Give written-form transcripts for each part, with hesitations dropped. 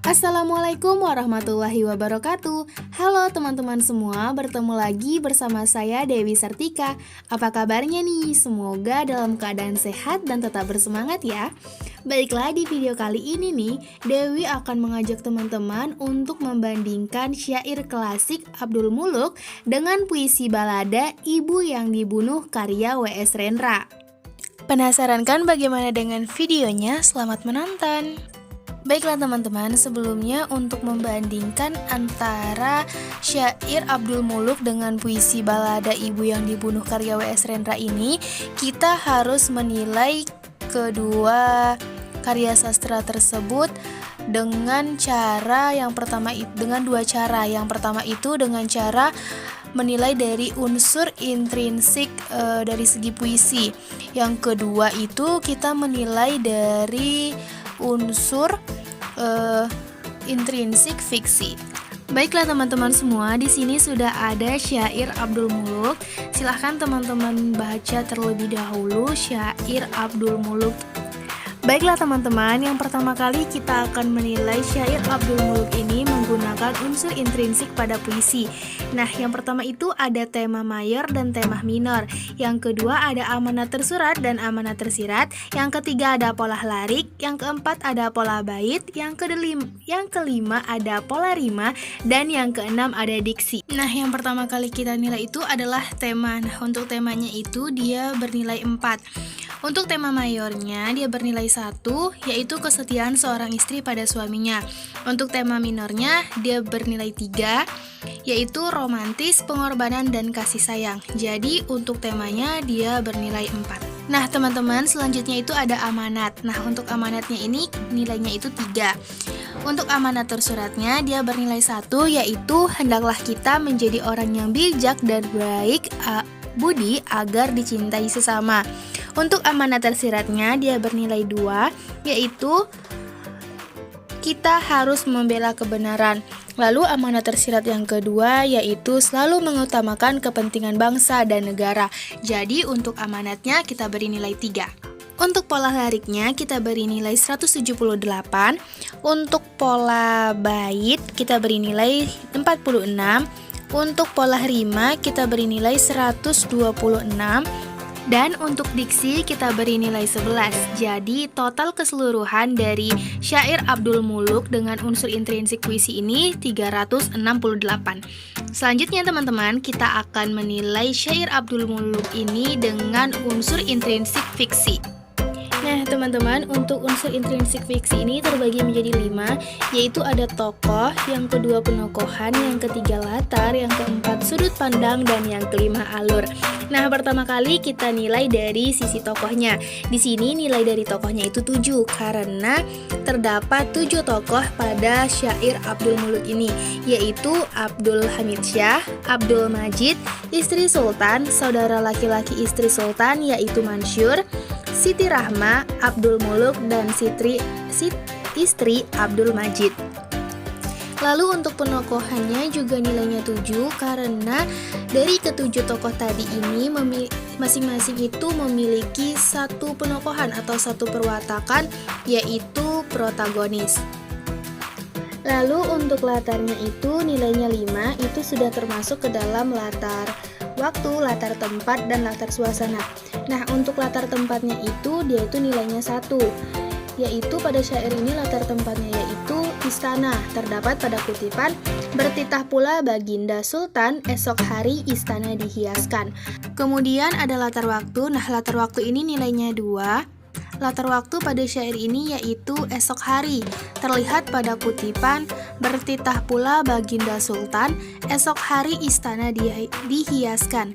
Assalamualaikum warahmatullahi wabarakatuh. Halo teman-teman semua, bertemu lagi bersama saya Dewi Sartika. Apa kabarnya nih? Semoga dalam keadaan sehat dan tetap bersemangat ya. Baiklah, di video kali ini nih, Dewi akan mengajak teman-teman untuk membandingkan syair klasik Abdul Muluk dengan puisi balada Ibu yang Dibunuh karya W.S. Rendra. Penasaran kan bagaimana dengan videonya? Selamat menonton! Baiklah teman-teman, sebelumnya untuk membandingkan antara syair Abdul Muluk dengan puisi balada Ibu yang Dibunuh karya W.S. Rendra ini, kita harus menilai kedua karya sastra tersebut dengan dua cara. Yang pertama itu dengan cara menilai dari unsur intrinsik dari segi puisi. Yang kedua itu kita menilai dari unsur intrinsik fiksi. Baiklah teman-teman semua, di sini sudah ada syair Abdul Muluk. Silahkan teman-teman baca terlebih dahulu syair Abdul Muluk. Baiklah teman-teman, yang pertama kali kita akan menilai syair Abdul Muluk ini menggunakan unsur intrinsik pada puisi. Nah, yang pertama itu ada tema mayor dan tema minor. Yang kedua ada amanat tersurat dan amanat tersirat. Yang ketiga ada pola larik. Yang keempat ada pola bait. Yang kelima ada pola rima. Dan yang keenam ada diksi. Nah, yang pertama kali kita nilai itu adalah tema. Nah, untuk temanya itu dia bernilai 4. Untuk tema mayornya dia bernilai 1, yaitu kesetiaan seorang istri pada suaminya. Untuk tema minornya dia bernilai 3, yaitu romantis, pengorbanan, dan kasih sayang. Jadi untuk temanya dia bernilai 4. Nah teman-teman, selanjutnya itu ada amanat. Nah untuk amanatnya ini nilainya itu 3. Untuk amanat tersuratnya dia bernilai 1, yaitu hendaklah kita menjadi orang yang bijak dan baik budi agar dicintai sesama. Untuk amanat tersiratnya dia bernilai 2, yaitu kita harus membela kebenaran. Lalu amanat tersirat yang kedua yaitu selalu mengutamakan kepentingan bangsa dan negara. Jadi untuk amanatnya kita beri nilai 3. Untuk pola lariknya kita beri nilai 178. Untuk pola bait kita beri nilai 46. Untuk pola rima kita beri nilai 126. Dan untuk diksi kita beri nilai 11. Jadi total keseluruhan dari syair Abdul Muluk dengan unsur intrinsik puisi ini 368. Selanjutnya teman-teman, kita akan menilai syair Abdul Muluk ini dengan unsur intrinsik fiksi. Nah teman-teman, untuk unsur intrinsik fiksi ini terbagi menjadi 5, yaitu ada tokoh, yang kedua penokohan, yang ketiga latar, yang keempat sudut pandang, dan yang kelima alur. Nah pertama kali kita nilai dari sisi tokohnya. Di sini nilai dari tokohnya itu 7 karena terdapat 7 tokoh pada syair Abdul Muluk ini, yaitu Abdul Hamid Syah, Abdul Majid, istri Sultan, saudara laki-laki istri Sultan yaitu Mansyur, Siti Rahma, Abdul Muluk, dan istri Abdul Majid. Lalu untuk penokohannya juga nilainya 7 karena dari ketujuh tokoh tadi ini masing-masing itu memiliki satu penokohan atau satu perwatakan, yaitu protagonis. Lalu untuk latarnya itu nilainya 5, itu sudah termasuk ke dalam latar waktu, latar tempat, dan latar suasana. Nah untuk latar tempatnya itu dia itu nilainya 1, yaitu pada syair ini latar tempatnya yaitu istana. Terdapat pada kutipan, bertitah pula baginda sultan, esok hari istana dihiaskan. Kemudian ada latar waktu. Nah latar waktu ini nilainya 2. Latar waktu pada syair ini yaitu esok hari. Terlihat pada kutipan, bertitah pula baginda sultan, esok hari istana dihiaskan.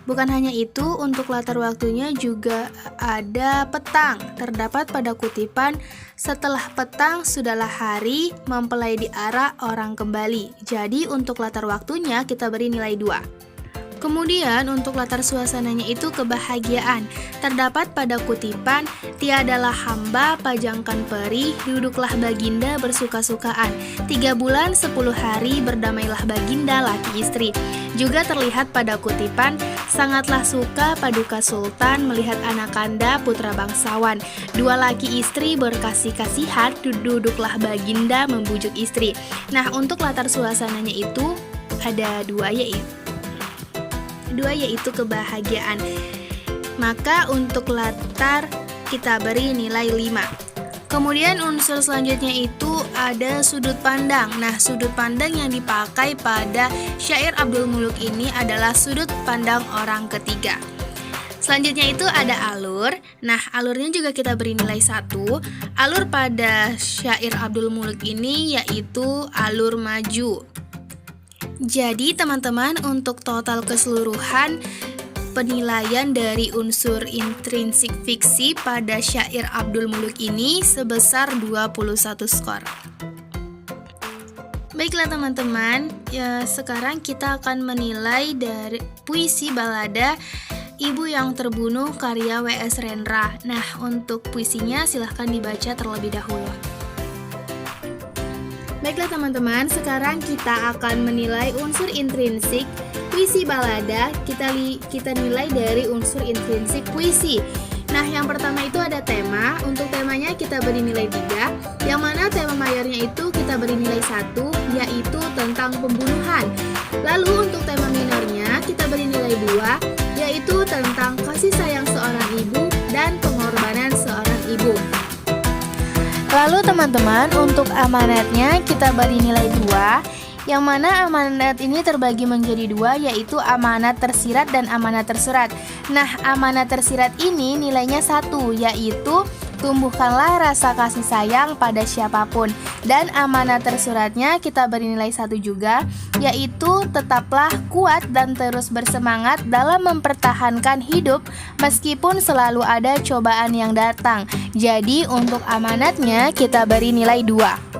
Bukan hanya itu, untuk latar waktunya juga ada petang. Terdapat pada kutipan, setelah petang sudahlah hari, mempelai di arah orang kembali. Jadi untuk latar waktunya kita beri nilai 2. Kemudian untuk latar suasananya itu kebahagiaan. Terdapat pada kutipan, tiadalah hamba pajangkan perih, duduklah baginda bersuka-sukaan. 3 bulan 10 hari berdamailah baginda laki istri. Juga terlihat pada kutipan, sangatlah suka paduka sultan melihat Anakanda putra bangsawan. 2 laki istri berkasih-kasihan, duduklah baginda membujuk istri. Nah, untuk latar suasananya itu ada dua yaitu kebahagiaan. Maka untuk latar kita beri nilai 5. Kemudian unsur selanjutnya itu ada sudut pandang. Nah, sudut pandang yang dipakai pada syair Abdul Muluk ini adalah sudut pandang orang ketiga. Selanjutnya itu ada alur. Nah, alurnya juga kita beri nilai 1. Alur pada syair Abdul Muluk ini yaitu alur maju. Jadi teman-teman, untuk total keseluruhan penilaian dari unsur intrinsik fiksi pada syair Abdul Muluk ini sebesar 21 skor. Baiklah teman-teman, sekarang kita akan menilai dari puisi balada Ibu yang Terbunuh karya W.S. Rendra. Nah, untuk puisinya silahkan dibaca terlebih dahulu. Baiklah teman-teman, sekarang kita akan menilai unsur intrinsik puisi balada. Kita nilai dari unsur intrinsik puisi. Nah, yang pertama itu ada tema. Untuk temanya kita beri nilai 3, yang mana tema mayornya itu kita beri nilai 1, yaitu tentang pembunuhan. Lalu untuk tema minornya kita beri nilai 2, yaitu tentang kasih sayang seorang ibu dan pengorbanan seorang ibu. Lalu teman-teman, untuk amanatnya kita beri nilai 2, yang mana amanat ini terbagi menjadi 2, yaitu amanat tersirat dan amanat tersurat. Nah, amanat tersirat ini nilainya 1, yaitu tumbuhkanlah rasa kasih sayang pada siapapun. Dan amanat tersuratnya kita beri nilai 1 juga, yaitu tetaplah kuat dan terus bersemangat dalam mempertahankan hidup meskipun selalu ada cobaan yang datang. Jadi untuk amanatnya kita beri nilai 2.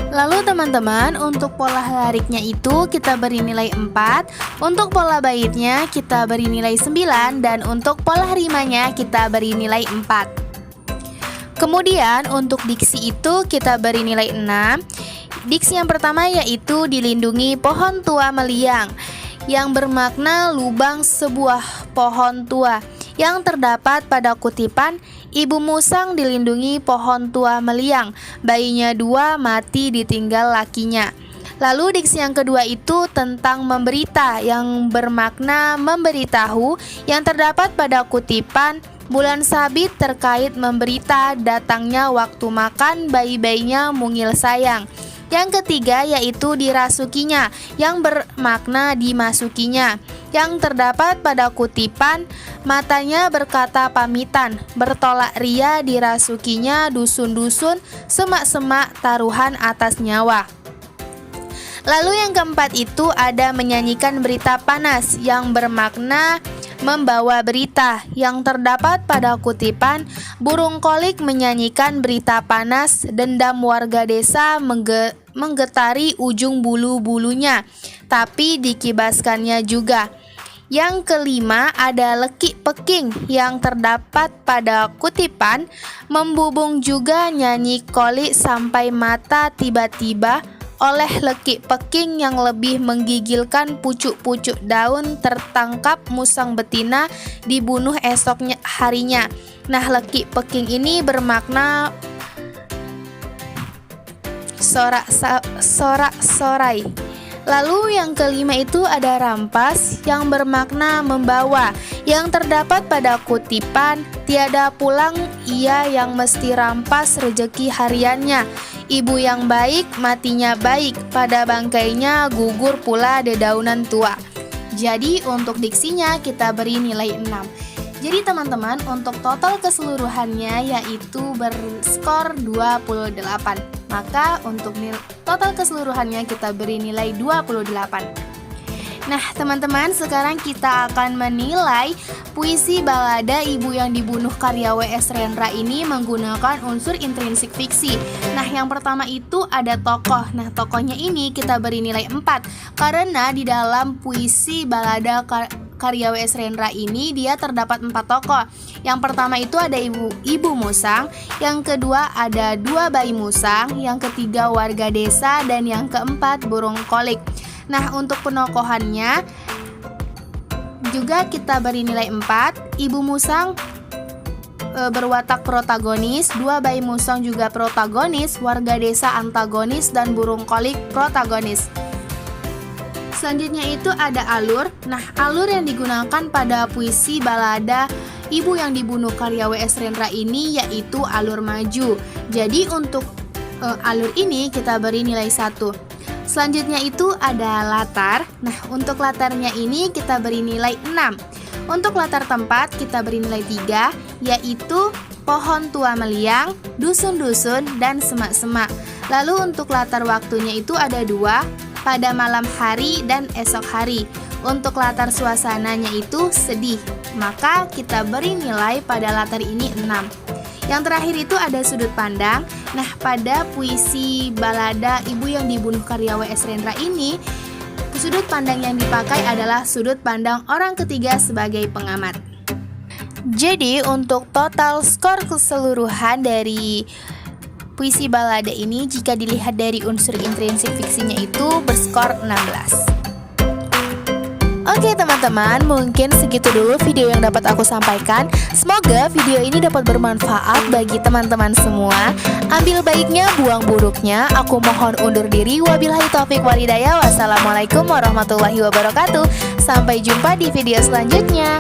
Lalu teman-teman, untuk pola lariknya itu kita beri nilai 4, untuk pola baitnya kita beri nilai 9, dan untuk pola rimanya kita beri nilai 4. Kemudian untuk diksi itu kita beri nilai 6. Diksi yang pertama yaitu dilindungi pohon tua meliang, yang bermakna lubang sebuah pohon tua, yang terdapat pada kutipan, Ibu Musang dilindungi pohon tua meliang, bayinya 2 mati ditinggal lakinya. Lalu diksi yang kedua itu tentang memberita, yang bermakna memberitahu, yang terdapat pada kutipan, bulan sabit terkait memberita datangnya waktu makan bayi-bayinya mungil sayang. Yang ketiga yaitu dirasukinya, yang bermakna dimasukinya, yang terdapat pada kutipan, matanya berkata pamitan, bertolak ria dirasukinya dusun-dusun, semak-semak taruhan atas nyawa. Lalu yang keempat itu ada menyanyikan berita panas, yang bermakna membawa berita, yang terdapat pada kutipan, burung kolik menyanyikan berita panas, dendam warga desa menggetari ujung bulu-bulunya, tapi dikibaskannya juga. Yang kelima ada lekik peking, yang terdapat pada kutipan, membubung juga nyanyi kolik sampai mata tiba-tiba oleh lekik peking yang lebih menggigilkan pucuk-pucuk daun tertangkap musang betina dibunuh esoknya harinya. Nah, lekik peking ini bermakna sorak-sorai. Lalu yang kelima itu ada rampas, yang bermakna membawa, yang terdapat pada kutipan, tiada pulang ia yang mesti rampas rejeki hariannya. Ibu yang baik matinya baik, pada bangkainya gugur pula dedaunan tua. Jadi untuk diksinya kita beri nilai 6. Jadi teman-teman, untuk total keseluruhannya yaitu berskor 28. Maka untuk total keseluruhannya kita beri nilai 28. Nah, teman-teman, sekarang kita akan menilai puisi balada Ibu yang Dibunuh karya W.S. Rendra ini menggunakan unsur intrinsik fiksi. Nah, yang pertama itu ada tokoh. Nah, tokohnya ini kita beri nilai 4 karena di dalam puisi balada karya W.S. Rendra ini dia terdapat 4 tokoh. Yang pertama itu ada ibu musang, yang kedua ada 2 bayi musang, yang ketiga warga desa, dan yang keempat burung kolik. Nah, untuk penokohannya juga kita beri nilai 4. Ibu musang berwatak protagonis, 2 bayi musang juga protagonis, warga desa antagonis, dan burung kolik protagonis. Selanjutnya itu ada alur. Nah, alur yang digunakan pada puisi balada Ibu yang Dibunuh karya W.S. Rendra ini yaitu alur maju. Jadi untuk alur ini kita beri nilai 1. Selanjutnya itu ada latar. Nah, untuk latarnya ini kita beri nilai 6. Untuk latar tempat kita beri nilai 3, yaitu pohon tua meliang, dusun-dusun, dan semak-semak. Lalu untuk latar waktunya itu ada 2, pada malam hari dan esok hari. Untuk latar suasananya itu sedih, maka kita beri nilai pada latar ini 6. Yang terakhir itu ada sudut pandang. Nah, pada puisi balada Ibu yang Dibunuh karya W.S. Rendra ini, sudut pandang yang dipakai adalah sudut pandang orang ketiga sebagai pengamat. Jadi, untuk total skor keseluruhan dari puisi balada ini jika dilihat dari unsur intrinsik fiksinya itu berskor 16. Oke teman-teman, mungkin segitu dulu video yang dapat aku sampaikan. Semoga video ini dapat bermanfaat bagi teman-teman semua. Ambil baiknya, buang buruknya. Aku mohon undur diri. Wabillahi taufik walhidayah. Wassalamualaikum warahmatullahi wabarakatuh. Sampai jumpa di video selanjutnya.